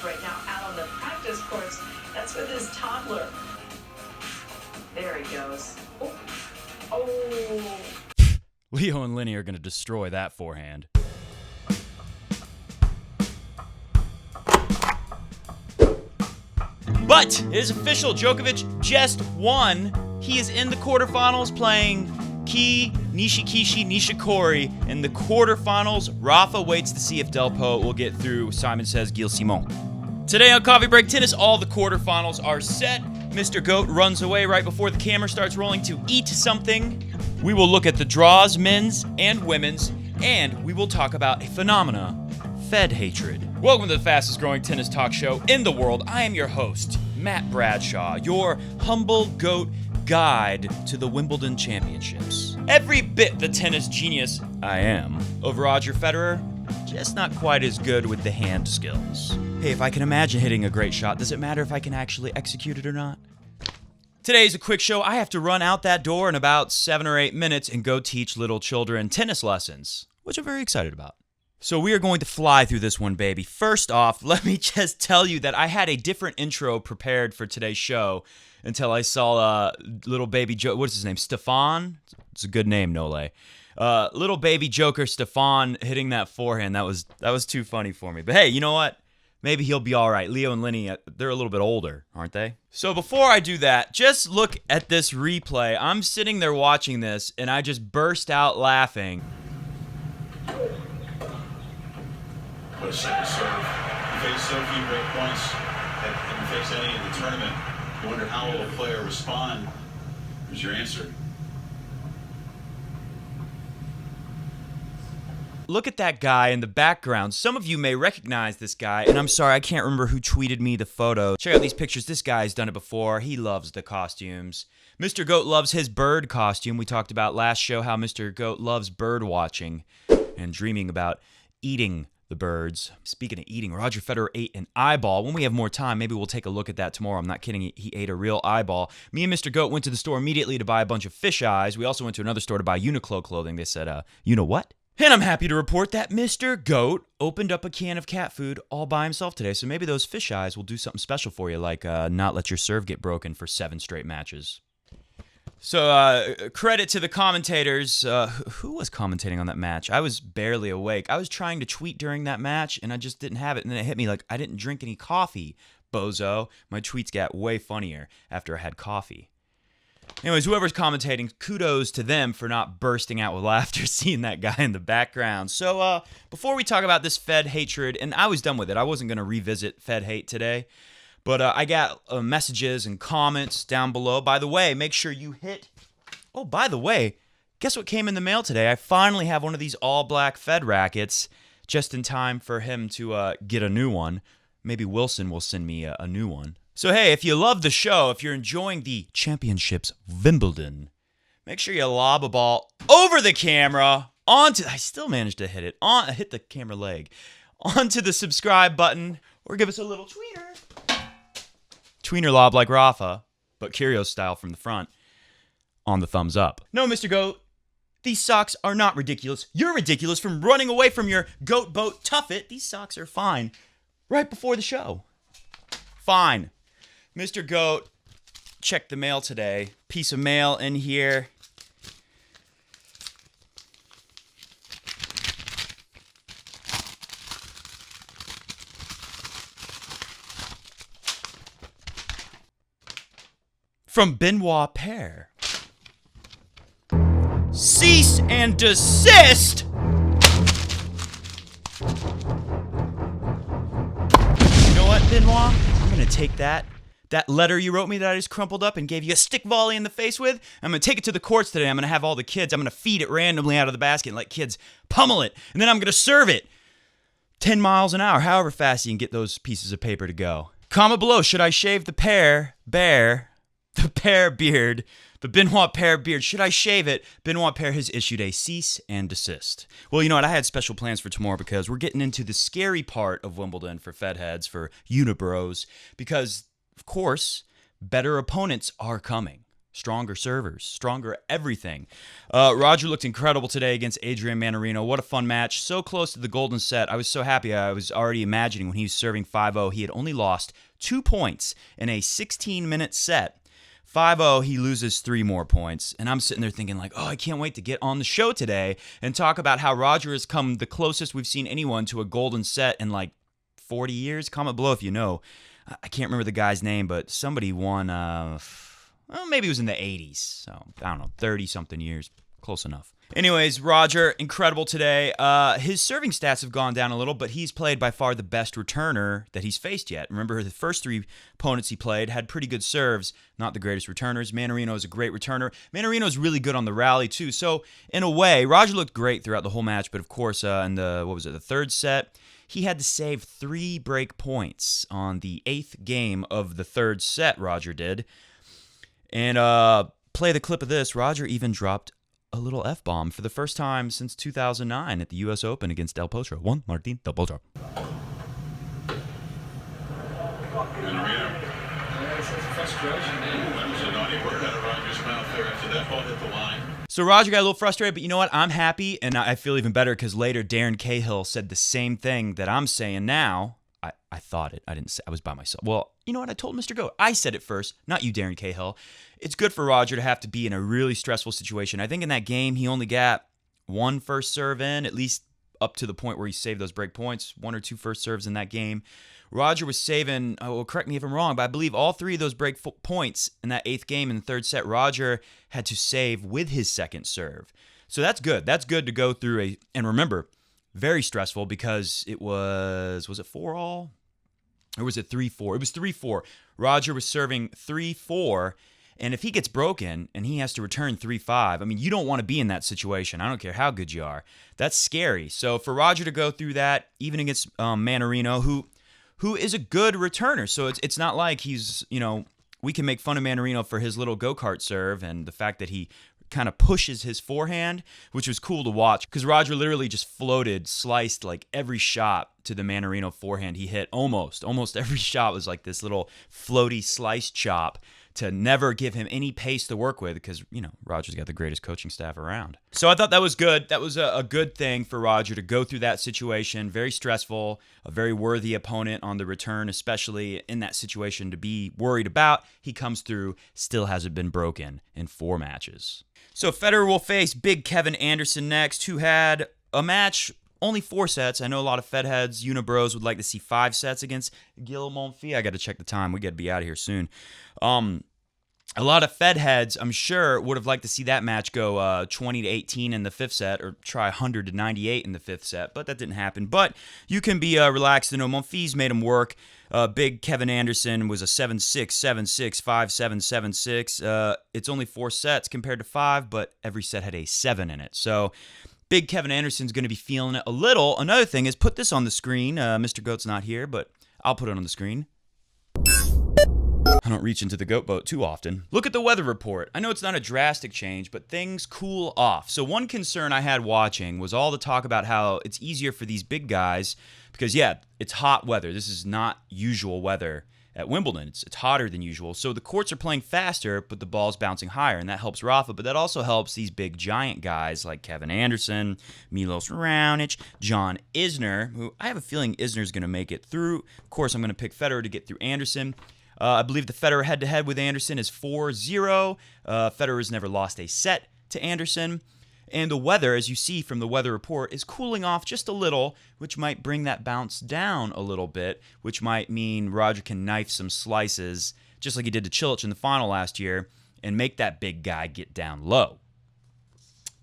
Right now out on the practice courts. That's with his toddler. There he goes. Oh. Oh. Leo and Lenny are going to destroy that forehand. But it is official. Djokovic just won. He is in the quarterfinals playing Nishikishi Nishikori in the quarterfinals. Rafa waits to see if Delpo will get through. Simon says Gilles Simon. Today on Coffee Break Tennis, all the quarterfinals are set. Mr. Goat runs away right before the camera starts rolling to eat something. We will look at the draws, men's and women's, and we will talk about a phenomena, Fed hatred. Welcome to the fastest growing tennis talk show in the world. I am your host, Matt Bradshaw, your humble goat guide to the Wimbledon championships. Every bit the tennis genius I am of Roger Federer, just not quite as good with the hand skills. Hey, if I can imagine hitting a great shot, does it matter if I can actually execute it or not? Today's a quick show. I have to run out that door in about 7 or 8 minutes and go teach little children tennis lessons, which I'm very excited about. So we are going to fly through this one, baby. First off, let me just tell you that I had a different intro prepared for today's show until I saw little baby what's his name? Stefan? It's a good name, Nole. Little baby Joker Stefan hitting that forehand. That was too funny for me. But hey, you know what? Maybe he'll be all right. Leo and Lenny, they're a little bit older, aren't they? So before I do that, just look at this replay. I'm sitting there watching this, and I just burst out laughing. What a second serve. You face so few great points that didn't face any in the tournament. You wonder how will a player respond? Here's your answer. Look at that guy in the background. Some of you may recognize this guy, and I'm sorry, I can't remember who tweeted me the photo. Check out these pictures. This guy's done it before. He loves the costumes. Mr. Goat loves his bird costume. We talked about last show how Mr. Goat loves bird watching and dreaming about eating the birds. Speaking of eating, Roger Federer ate an eyeball. When we have more time, maybe we'll take a look at that tomorrow. I'm not kidding. He ate a real eyeball. Me and Mr. Goat went to the store immediately to buy a bunch of fish eyes. We also went to another store to buy Uniqlo clothing. They said, you know what? And I'm happy to report that Mr. Goat opened up a can of cat food all by himself today. So maybe those fish eyes will do something special for you, like not let your serve get broken for 7 straight matches. So credit to the commentators. Who was commentating on that match? I was barely awake. I was trying to tweet during that match, and I just didn't have it. And then it hit me like, I didn't drink any coffee, bozo. My tweets got way funnier after I had coffee. Anyways, whoever's commentating, kudos to them for not bursting out with laughter seeing that guy in the background. So before we talk about this Fed hatred, and I was done with it. I wasn't going to revisit Fed hate today. But I got messages and comments down below. By the way, make sure you hit... Oh, by the way, guess what came in the mail today? I finally have one of these all-black Fed rackets just in time for him to get a new one. Maybe Wilson will send me a new one. So hey, if you love the show, if you're enjoying the championships Wimbledon, make sure you lob a ball over the camera, onto... I still managed to hit it. Hit the camera leg. Onto the subscribe button, or give us a little tweeter. Tweener lob like Rafa, but Kyrgios style from the front, on the thumbs up. No, Mr. Goat, these socks are not ridiculous. You're ridiculous from running away from your goat boat tuffet. These socks are fine. Right before the show. Fine. Mr. Goat, check the mail today. Piece of mail in here. From Benoit Paire. Cease and desist! You know what, Benoit? I'm going to take that letter you wrote me that I just crumpled up and gave you a stick volley in the face with. I'm going to take it to the courts today. I'm going to have all the kids. I'm going to feed it randomly out of the basket and let kids pummel it. And then I'm going to serve it 10 miles an hour, however fast you can get those pieces of paper to go. Comment below, should I shave the pear beard, the Benoit Paire beard, should I shave it? Benoit Paire has issued a cease and desist. Well, you know what? I had special plans for tomorrow because we're getting into the scary part of Wimbledon for Fed heads, for unibros, because, of course, better opponents are coming. Stronger servers, stronger everything. Roger looked incredible today against Adrian Mannarino. What a fun match. So close to the golden set. I was so happy. I was already imagining when he was serving 5-0, he had only lost 2 points in a 16-minute set. 5-0, he loses 3 more points. And I'm sitting there thinking like, oh, I can't wait to get on the show today and talk about how Roger has come the closest we've seen anyone to a golden set in like 40 years. Comment below if you know. I can't remember the guy's name, but somebody won... well, maybe it was in the 80s, so I don't know, 30-something years. Close enough. Anyways, Roger, incredible today. His serving stats have gone down a little, but he's played by far the best returner that he's faced yet. Remember, the first 3 opponents he played had pretty good serves, not the greatest returners. Mannarino is a great returner. Mannarino is really good on the rally, too. So, in a way, Roger looked great throughout the whole match, but of course, in the third set, he had to save 3 break points on the 8th game of the third set, Roger did. And play the clip of this. Roger even dropped a little F-bomb for the first time since 2009 at the U.S. Open against Del Potro. Juan Martín Del Potro. So Roger got a little frustrated, but you know what? I'm happy, and I feel even better because later Darren Cahill said the same thing that I'm saying now. I thought it. I didn't say. I was by myself. Well, you know what? I told Mr. Goat. I said it first, not you, Darren Cahill. It's good for Roger to have to be in a really stressful situation. I think in that game, he only got 1 first serve in, at least up to the point where he saved those break points, 1 or 2 first serves in that game. Roger was saving, well, correct me if I'm wrong, but I believe all 3 of those break points in that 8th game in the third set, Roger had to save with his second serve. So that's good. That's good to go through and remember, very stressful because it was it 4-all? Or was it 3-4? It was 3-4. Roger was serving 3-4, and if he gets broken and he has to return 3-5, I mean, you don't want to be in that situation. I don't care how good you are. That's scary. So for Roger to go through that, even against Mannarino, who is a good returner, so it's not like he's, we can make fun of Mannarino for his little go-kart serve and the fact that he kind of pushes his forehand, which was cool to watch because Roger literally just sliced like every shot to the Mannarino forehand he hit. Almost every shot was like this little floaty slice chop to never give him any pace to work with because, Roger's got the greatest coaching staff around. So I thought that was good. That was a good thing for Roger to go through that situation. Very stressful, a very worthy opponent on the return, especially in that situation to be worried about. He comes through, still hasn't been broken in 4 matches. So Federer will face Big Kevin Anderson next, who had a match, only 4 sets. I know a lot of Fed heads, Unibros would like to see 5 sets against Guillaume Monfils. I got to check the time. We got to be out of here soon. A lot of Fed heads, I'm sure, would have liked to see that match go 20-18 in the 5th set or try 100-98 in the 5th set, but that didn't happen. But you can be relaxed. Monfils made him work. Big Kevin Anderson was a 7-6, 7-6, 5-7, 7-6. It's only 4 sets compared to 5, but every set had a 7 in it. So Big Kevin Anderson's going to be feeling it a little. Another thing is put this on the screen. Mr. Goat's not here, but I'll put it on the screen. I don't reach into the goat boat too often. Look at the weather report. I know it's not a drastic change, but things cool off. So one concern I had watching was all the talk about how it's easier for these big guys because, yeah, it's hot weather. This is not usual weather at Wimbledon. It's hotter than usual. So the courts are playing faster, but the ball's bouncing higher, and that helps Rafa, but that also helps these big giant guys like Kevin Anderson, Milos Raonic, John Isner, who I have a feeling Isner's going to make it through. Of course, I'm going to pick Federer to get through Anderson. I believe the Federer head-to-head with Anderson is 4-0. Federer has never lost a set to Anderson. And the weather, as you see from the weather report, is cooling off just a little, which might bring that bounce down a little bit, which might mean Roger can knife some slices, just like he did to Cilic in the final last year, and make that big guy get down low.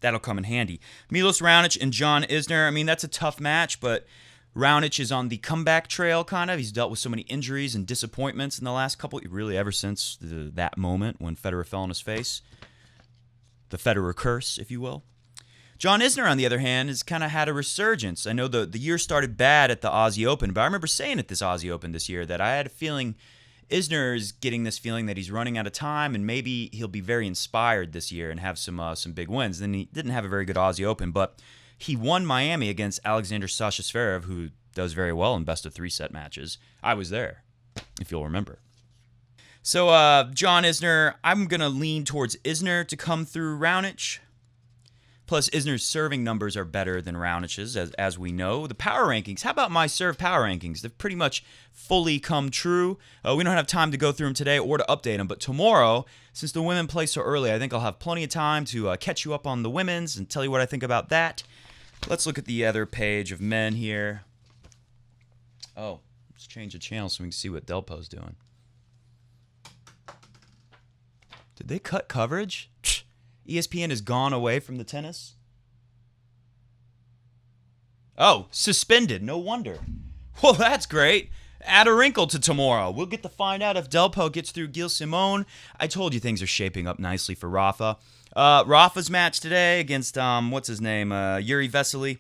That'll come in handy. Milos Raonic and John Isner, I mean, that's a tough match, but Raonic is on the comeback trail, kind of. He's dealt with so many injuries and disappointments in the last couple, really ever since that moment when Federer fell on his face. The Federer curse, if you will. John Isner, on the other hand, has kind of had a resurgence. I know the year started bad at the Aussie Open, but I remember saying at this Aussie Open this year that I had a feeling Isner is getting this feeling that he's running out of time, and maybe he'll be very inspired this year and have some big wins. Then he didn't have a very good Aussie Open, but he won Miami against Alexander Sasha Zverev, who does very well in best-of-3 set matches. I was there, if you'll remember. So, John Isner, I'm going to lean towards Isner to come through Raonic. Plus, Isner's serving numbers are better than Raonic's, as we know. The power rankings, how about my serve power rankings? They've pretty much fully come true. We don't have time to go through them today or to update them, but tomorrow, since the women play so early, I think I'll have plenty of time to catch you up on the women's and tell you what I think about that. Let's look at the other page of men here. Oh, let's change the channel so we can see what Delpo's doing. Did they cut coverage? ESPN has gone away from the tennis? Oh, suspended. No wonder. Well, that's great. Add a wrinkle to tomorrow. We'll get to find out if Delpo gets through Gilles Simon. I told you things are shaping up nicely for Rafa. Rafa's match today against, what's his name, Yuri Vesely.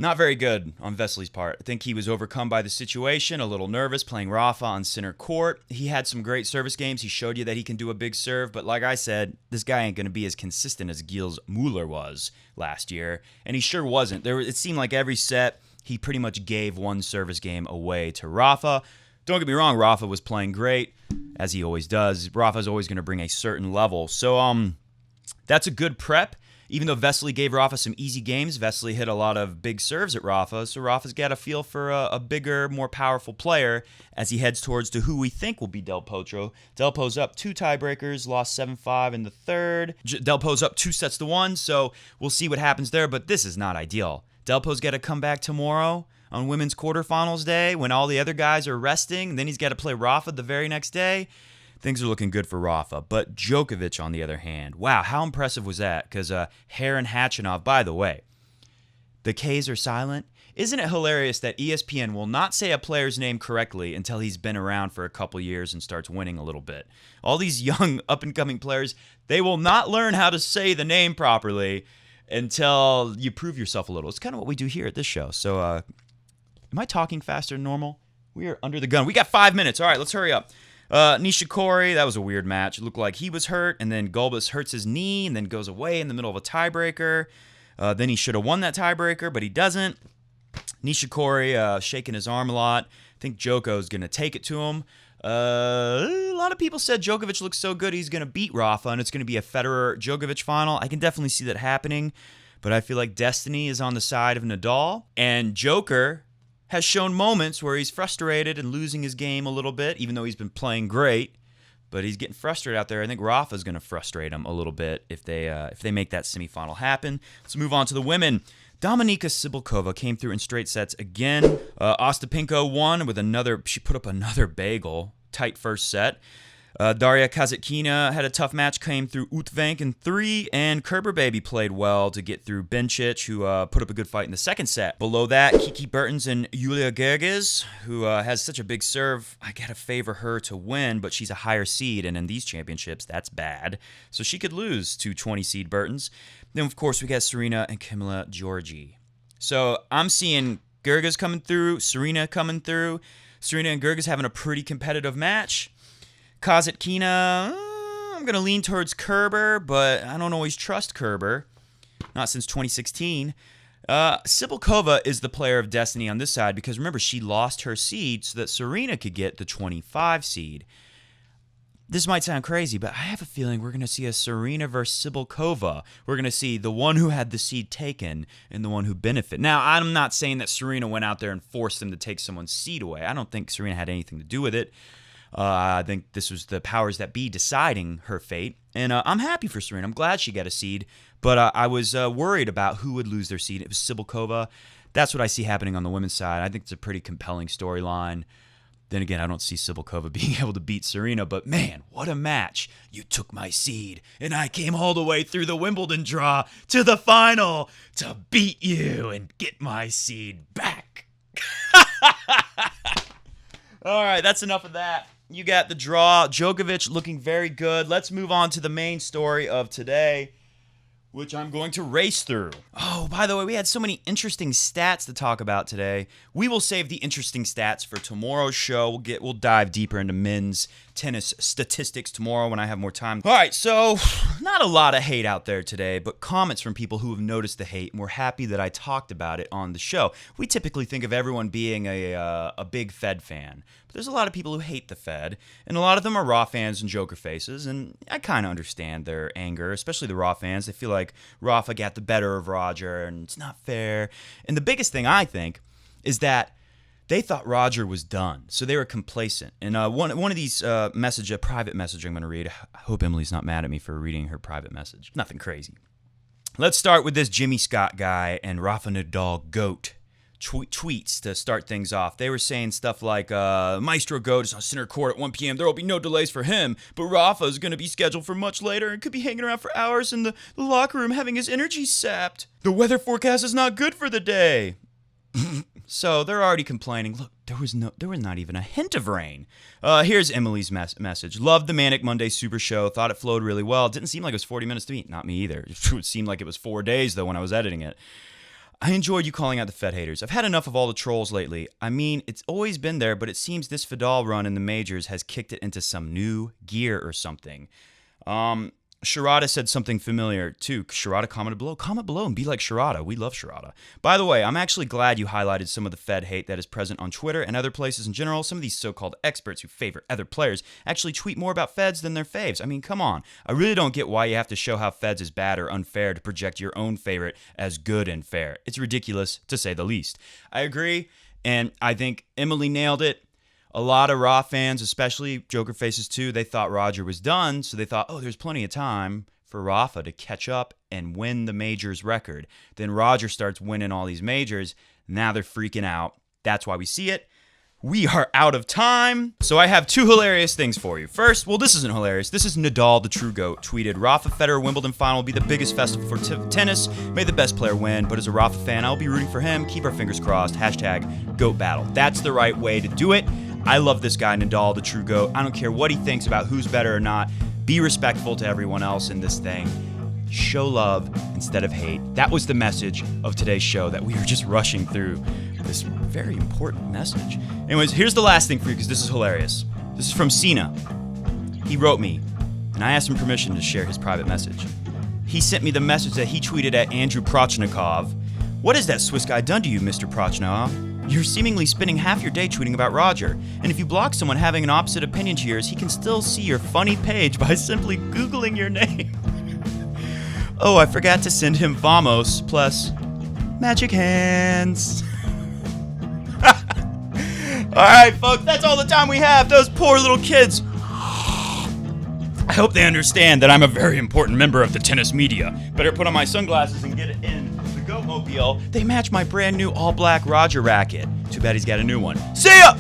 Not very good on Vesely's part. I think he was overcome by the situation, a little nervous, playing Rafa on center court. He had some great service games. He showed you that he can do a big serve, but like I said, this guy ain't going to be as consistent as Gilles Muller was last year, and he sure wasn't. It seemed like every set, he pretty much gave one service game away to Rafa. Don't get me wrong, Rafa was playing great, as he always does. Rafa's always going to bring a certain level. So that's a good prep. Even though Vesely gave Rafa some easy games, Vesely hit a lot of big serves at Rafa, so Rafa's got a feel for a bigger, more powerful player as he heads towards to who we think will be Del Potro. Delpo's up 2 tiebreakers, lost 7-5 in the third. Delpo's up 2-1, so we'll see what happens there, but this is not ideal. Delpo's got to come back tomorrow on women's quarterfinals day when all the other guys are resting, and then he's got to play Rafa the very next day. Things are looking good for Rafa. But Djokovic, on the other hand, wow, how impressive was that? Because Haron Khachanov, by the way, the Ks are silent. Isn't it hilarious that ESPN will not say a player's name correctly until he's been around for a couple years and starts winning a little bit? All these young, up-and-coming players, they will not learn how to say the name properly until you prove yourself a little. It's kind of what we do here at this show. So, am I talking faster than normal? We are under the gun. We got 5 minutes. All right, let's hurry up. Nishikori, that was a weird match. It looked like he was hurt, and then Gulbis hurts his knee and then goes away in the middle of a tiebreaker. Then he should have won that tiebreaker, but he doesn't. Nishikori shaking his arm a lot. I think Djoko's going to take it to him. A lot of people said Djokovic looks so good he's going to beat Rafa, and it's going to be a Federer-Djokovic final. I can definitely see that happening, but I feel like destiny is on the side of Nadal, and Djoker has shown moments where he's frustrated and losing his game a little bit, even though he's been playing great. But he's getting frustrated out there. I think Rafa's going to frustrate him a little bit if they make that semifinal happen. Let's move on to the women. Dominika Cibulkova came through in straight sets again. Ostapenko won with another. She put up another bagel. Tight first set. Daria Kasatkina had a tough match, came through Utvenk in 3, and Kerber Baby played well to get through Bencic, who put up a good fight in the second set. Below that, Kiki Bertens and Julia Gerges, who has such a big serve. I gotta favor her to win, but she's a higher seed, and in these championships, that's bad. So she could lose to 20 seed Bertens. Then, of course, we got Serena and Camila Giorgi. So I'm seeing Gerges coming through, Serena coming through. Serena and Gerges having a pretty competitive match. Kasatkina, I'm going to lean towards Kerber, but I don't always trust Kerber. Not since 2016. Cibulkova is the player of destiny on this side because, remember, she lost her seed so that Serena could get the 25 seed. This might sound crazy, but I have a feeling we're going to see a Serena versus Cibulkova. We're going to see the one who had the seed taken and the one who benefited. Now, I'm not saying that Serena went out there and forced them to take someone's seed away. I don't think Serena had anything to do with it. I think this was the powers that be deciding her fate. And I'm happy for Serena. I'm glad she got a seed. But I was worried about who would lose their seed. It was Cibulkova. That's what I see happening on the women's side. I think it's a pretty compelling storyline. Then again, I don't see Cibulkova being able to beat Serena. But man, what a match. You took my seed, and I came all the way through the Wimbledon draw to the final to beat you and get my seed back. All right, that's enough of that. You got the draw. Djokovic looking very good. Let's move on to the main story of today. which I'm going to race through. Oh, by the way, we had so many interesting stats to talk about today. We will save the interesting stats for tomorrow's show. We'll dive deeper into men's tennis statistics tomorrow when I have more time. All right, so not a lot of hate out there today, but comments from people who have noticed the hate and were happy that I talked about it on the show. We typically think of everyone being a big Fed fan, but there's a lot of people who hate the Fed, and a lot of them are Raw fans and Djoker faces, and I kind of understand their anger, especially the Raw fans. They feel like Rafa got the better of Roger, and it's not fair. And the biggest thing I think is that they thought Roger was done, so they were complacent. And one of these a private message I'm going to read. I hope Emily's not mad at me for reading her private message. Nothing crazy. Let's start with this Jimmy Scott guy and Rafa Nadal GOAT tweets to start things off. They were saying stuff like, Maestro GOAT is on center court at 1 p.m. There will be no delays for him, but Rafa is going to be scheduled for much later and could be hanging around for hours in the locker room having his energy sapped. The weather forecast is not good for the day. So they're already complaining. Look, there was not even a hint of rain. Here's Emily's message. Loved the Manic Monday Super Show. Thought it flowed really well. It didn't seem like it was 40 minutes to me. Not me either. It seemed like it was 4 days, though, when I was editing it. I enjoyed you calling out the Fed haters. I've had enough of all the trolls lately. I mean, it's always been there, but it seems this Fedal run in the majors has kicked it into some new gear or something. Sharada said something familiar, too. Sharada commented below. Comment below and be like Sharada. We love Sharada. By the way, I'm actually glad you highlighted some of the Fed hate that is present on Twitter and other places in general. Some of these so-called experts who favor other players actually tweet more about Feds than their faves. I mean, come on. I really don't get why you have to show how Feds is bad or unfair to project your own favorite as good and fair. It's ridiculous, to say the least. I agree, and I think Emily nailed it. A lot of Raw fans, especially Djoker faces too, they thought Roger was done, so they thought, oh, there's plenty of time for Rafa to catch up and win the majors record. Then Roger starts winning all these majors. Now they're freaking out. That's why we see it. We are out of time. So I have two hilarious things for you. First, well, this isn't hilarious. This is Nadal, the true GOAT, tweeted, Rafa Federer Wimbledon final will be the biggest festival for tennis. May the best player win. But as a Rafa fan, I'll be rooting for him. Keep our fingers crossed. Hashtag GOAT battle. That's the right way to do it. I love this guy, Nadal, the true GOAT. I don't care what he thinks about who's better or not. Be respectful to everyone else in this thing. Show love instead of hate. That was the message of today's show, that we were just rushing through this very important message. Anyways, here's the last thing for you, because this is hilarious. This is from Cena. He wrote me, and I asked him permission to share his private message. He sent me the message that he tweeted at Andrew Prochnikov. What has that Swiss guy done to you, Mr. Prochnikov? You're seemingly spending half your day tweeting about Roger, and if you block someone having an opposite opinion to yours, he can still see your funny page by simply Googling your name. Oh, I forgot to send him Vamos, plus magic hands. Alright, folks, that's all the time we have. Those poor little kids. I hope they understand that I'm a very important member of the tennis media. Better put on my sunglasses and get it in the Goat Mobile. They match my brand new all-black Roger racket. Too bad he's got a new one. See ya!